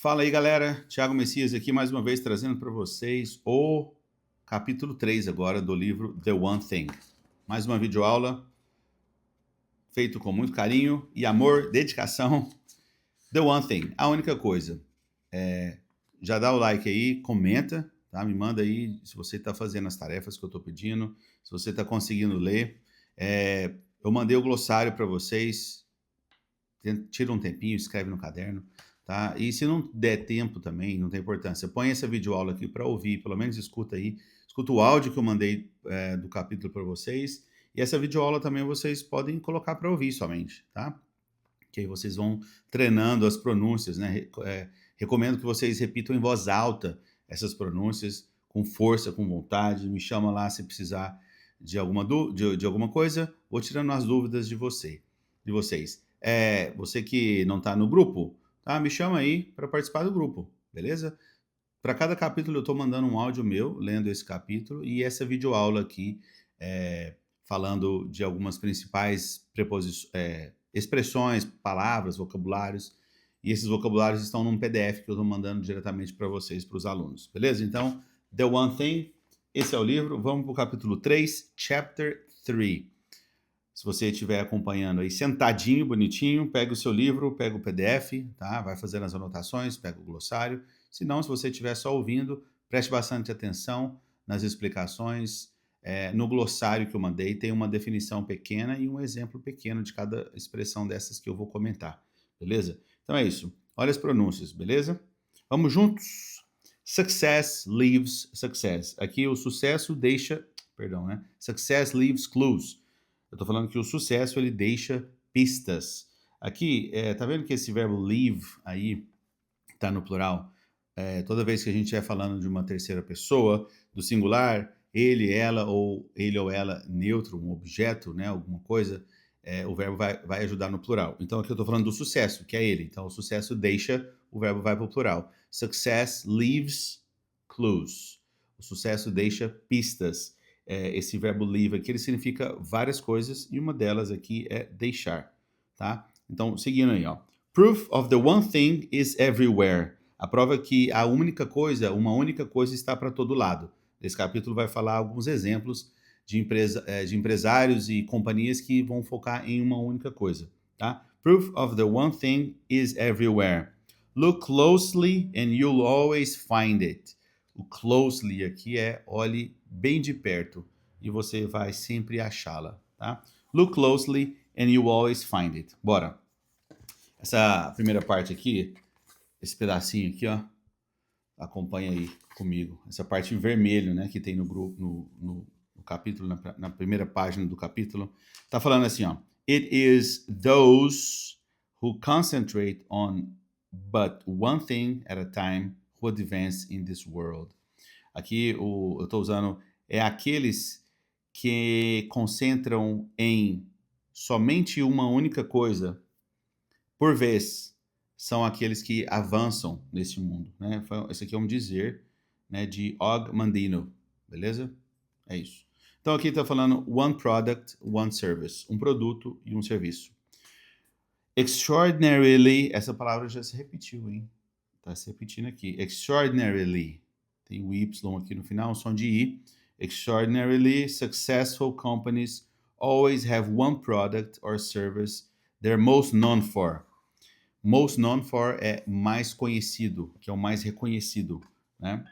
Fala aí, galera. Thiago Messias aqui, mais uma vez trazendo para vocês o capítulo 3 agora do livro The One Thing. Mais uma videoaula feito com muito carinho e amor, dedicação. The One Thing, a única coisa. Já dá o like aí, comenta, tá? Me manda aí se você está fazendo as tarefas que eu estou pedindo, se você está conseguindo ler. Eu mandei o glossário para vocês. Tira um tempinho, escreve no caderno, tá? E se não der tempo também, não tem importância. Põe essa videoaula aqui para ouvir, pelo menos escuta aí. Escuta o áudio que eu mandei do capítulo para vocês. E essa videoaula também vocês podem colocar para ouvir somente, tá? Que aí vocês vão treinando as pronúncias, né? Recomendo que vocês repitam em voz alta essas pronúncias, com força, com vontade. Me chama lá se precisar de alguma coisa, vou tirando as dúvidas de vocês. Você que não está no grupo, tá? Me chama aí para participar do grupo, beleza? Para cada capítulo eu estou mandando um áudio meu, lendo esse capítulo, e essa videoaula aqui, falando de algumas principais expressões, palavras, vocabulários, e esses vocabulários estão num PDF que eu estou mandando diretamente para vocês, para os alunos, beleza? Então, The One Thing, esse é o livro, vamos para o capítulo 3, Chapter 3. Se você estiver acompanhando aí sentadinho, bonitinho, pega o seu livro, pega o PDF, tá? Vai fazendo as anotações, pega o glossário. Se não, se você estiver só ouvindo, preste bastante atenção nas explicações. No glossário que eu mandei tem uma definição pequena e um exemplo pequeno de cada expressão dessas que eu vou comentar, beleza? Então é isso. Olha as pronúncias, beleza? Vamos juntos? Success leaves success. Aqui o sucesso deixa, perdão, né? Success leaves clues. Eu estou falando que o sucesso ele deixa pistas. Aqui, tá vendo que esse verbo leave aí está no plural? Toda vez que a gente estiver falando de uma terceira pessoa, do singular, ele, ela ou ela neutro, um objeto, né, alguma coisa, o verbo vai ajudar no plural. Então aqui eu estou falando do sucesso, que é ele. Então o sucesso deixa, o verbo vai para o plural. Success leaves clues. O sucesso deixa pistas. Esse verbo leave aqui ele significa várias coisas e uma delas aqui é deixar, tá? Então, seguindo aí, ó. Proof of the one thing is everywhere. A prova é que uma única coisa está para todo lado. Esse capítulo vai falar alguns exemplos de empresários e companhias que vão focar em uma única coisa, tá? Proof of the one thing is everywhere. Look closely and you'll always find it. O closely aqui é olhe bem de perto e você vai sempre achá-la, tá? Look closely and you always find it. Bora. Essa primeira parte aqui, esse pedacinho aqui, ó, acompanha aí comigo. Essa parte em vermelho, né, que tem no grupo, no capítulo, na primeira página do capítulo, tá falando assim, ó. It is those who concentrate on but one thing at a time who advance in this world. Aqui eu estou usando aqueles que concentram em somente uma única coisa por vez, são aqueles que avançam nesse mundo, né? Esse aqui é um dizer, né, de Og Mandino, beleza? É isso. Então aqui está falando one product, one service, um produto e um serviço. Extraordinarily, essa palavra já se repetiu, hein? Tá se repetindo aqui. Extraordinarily. Tem o Y aqui no final, um som de I. Extraordinarily successful companies always have one product or service they're most known for. Most known for é mais conhecido, que é o mais reconhecido, né?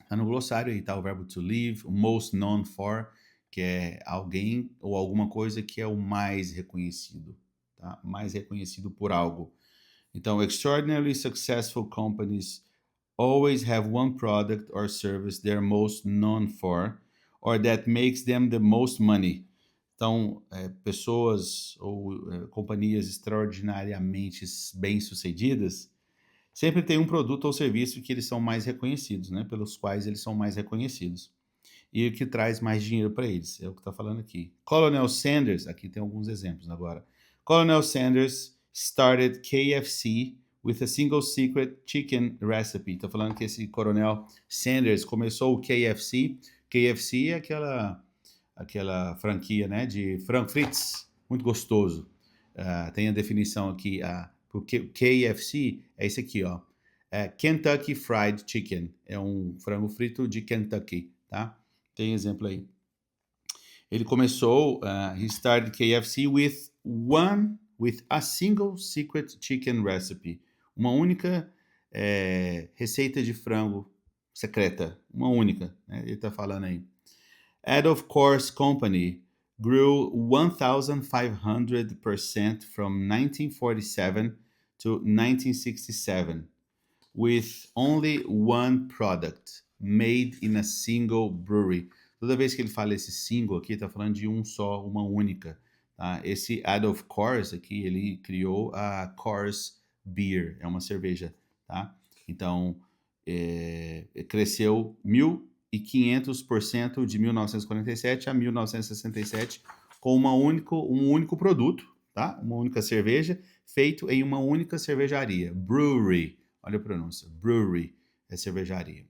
Tá no glossário aí, tá o verbo to live, o most known for, que é alguém ou alguma coisa que é o mais reconhecido, tá? Mais reconhecido por algo. Então, extraordinarily successful companies always have one product or service they're most known for, or that makes them the most money. Então, pessoas ou companhias extraordinariamente bem-sucedidas sempre têm um produto ou serviço que eles são mais reconhecidos, né? Pelos quais eles são mais reconhecidos. E o que traz mais dinheiro para eles. É o que está falando aqui. Colonel Sanders, aqui tem alguns exemplos agora. Colonel Sanders started KFC with a single secret chicken recipe. Está falando que esse Coronel Sanders começou o KFC. KFC é aquela franquia, né, de frango frites, muito gostoso. Tem a definição aqui, porque KFC é esse aqui, ó. Kentucky Fried Chicken. É um frango frito de Kentucky, tá? Tem exemplo aí. Ele começou, he started KFC with a single secret chicken recipe. Uma única receita de frango secreta. Uma única, né? Ele tá falando aí. Adolf Course Company grew 1,500% from 1947 to 1967 with only one product made in a single brewery. Toda vez que ele fala esse single aqui, tá falando de um só, uma única. Tá? Esse Adolf Course aqui, ele criou a Coors Beer, é uma cerveja, tá? Então, cresceu 1.500% de 1947 a 1967 com um único produto, tá? Uma única cerveja, feito em uma única cervejaria, brewery. Olha a pronúncia, brewery é cervejaria.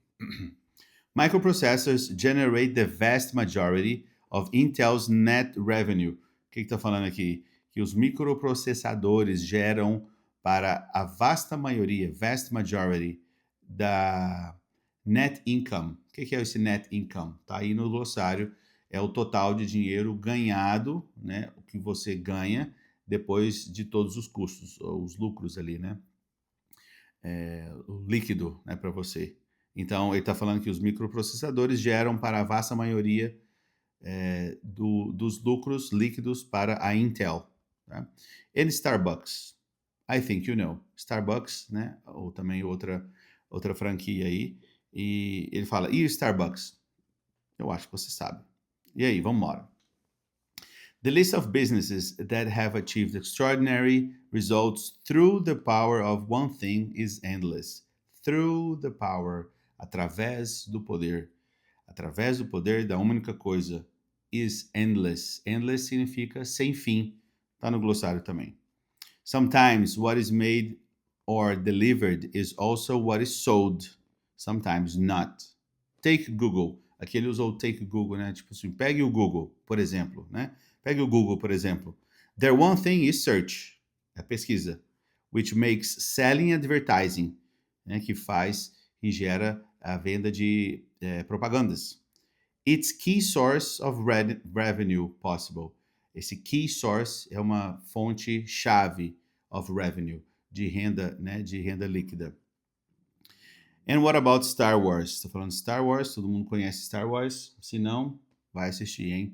Microprocessors generate the vast majority of Intel's net revenue. O que está falando aqui? Que os microprocessadores geram para a vasta maioria, vast majority, da net income. O que é esse net income? Está aí no glossário. É o total de dinheiro ganhado, né? O que você ganha depois de todos os custos, os lucros ali, né? O líquido, né, para você. Então, ele está falando que os microprocessadores geram para a vasta maioria dos lucros líquidos para a Intel. Tá? And Starbucks, I think you know. Starbucks, né, ou também outra franquia aí. E ele fala, e Starbucks? Eu acho que você sabe. E aí, vamos embora. The list of businesses that have achieved extraordinary results through the power of one thing is endless. Through the power, através do poder da única coisa, is endless. Endless significa sem fim. Tá no glossário também. Sometimes what is made or delivered is also what is sold. Sometimes not. Take Google. Aqui ele usou o take Google, né? Tipo assim, pegue o Google, por exemplo, né? Pegue o Google, por exemplo. Their one thing is search, é pesquisa, which makes selling advertising, né? Que faz e gera a venda de propagandas. Its key source of revenue possible. Esse key source é uma fonte-chave of revenue, de renda, né? De renda líquida. And what about Star Wars? Estou falando de Star Wars, todo mundo conhece Star Wars? Se não, vai assistir, hein?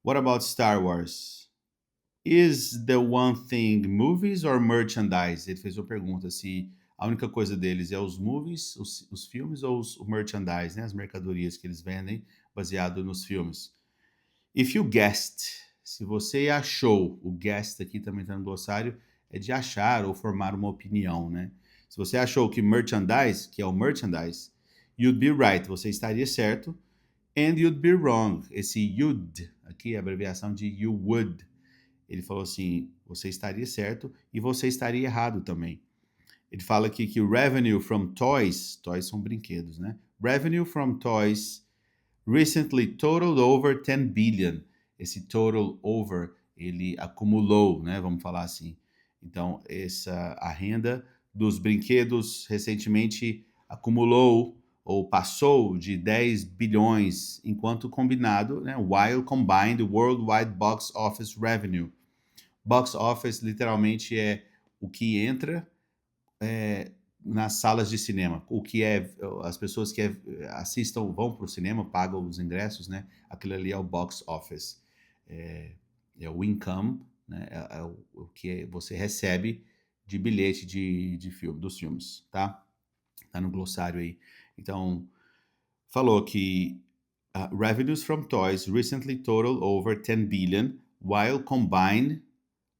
What about Star Wars? Is the one thing movies or merchandise? Ele fez uma pergunta se a única coisa deles é os movies, os filmes, ou o merchandise, né? As mercadorias que eles vendem baseado nos filmes. If you guessed, se você achou, o guessed aqui também está no glossário, é de achar ou formar uma opinião, né? Se você achou que merchandise, que é o merchandise, you'd be right, você estaria certo, and you'd be wrong. Esse you'd, aqui é a abreviação de you would. Ele falou assim, você estaria certo e você estaria errado também. Ele fala aqui que o revenue from toys são brinquedos, né? Revenue from toys recently totaled over 10 billion. Esse total over, ele acumulou, né? Vamos falar assim. Então, a renda dos brinquedos recentemente acumulou ou passou de 10 bilhões, enquanto combinado, né? While combined worldwide box office revenue. Box office literalmente é o que entra nas salas de cinema, o que é as pessoas que assistam, vão para o cinema, pagam os ingressos, né? Aquilo ali é o box office, é o income, né? O que você recebe de bilhete de filme, dos filmes, tá? Tá no glossário aí. Então, falou que revenues from toys recently totaled over 10 billion, while combined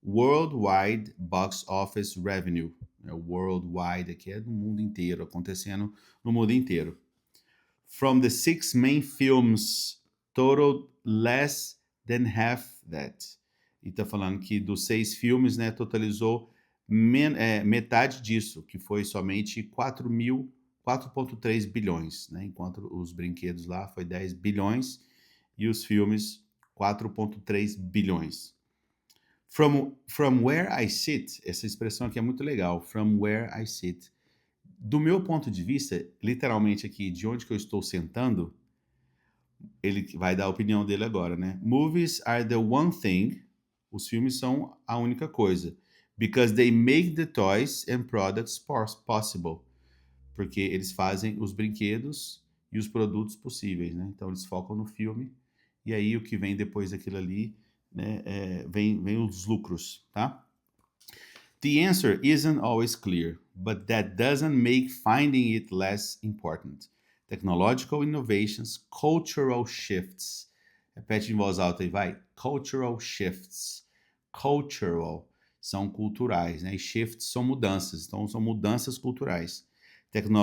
worldwide box office revenue. Worldwide aqui é no mundo inteiro, acontecendo no mundo inteiro. From the 6 main films, totaled less than half that. E tá falando que dos 6 filmes, né, totalizou metade disso, que foi somente 4,3 bilhões, né? Enquanto os brinquedos lá foi 10 bilhões e os filmes 4,3 bilhões. From where I sit, essa expressão aqui é muito legal. From where I sit. Do meu ponto de vista, literalmente aqui, de onde que eu estou sentando, ele vai dar a opinião dele agora, né? Movies are the one thing. Os filmes são a única coisa. Because they make the toys and products possible. Porque eles fazem os brinquedos e os produtos possíveis, né? Então eles focam no filme e aí o que vem depois daquilo ali, né, vem os lucros, tá? The answer isn't always clear, but that doesn't make finding it less important. Technological innovations, cultural shifts. Repete em voz alta aí, vai. Cultural shifts. Cultural são culturais, né? E shifts são mudanças, então são mudanças culturais. Tecnologia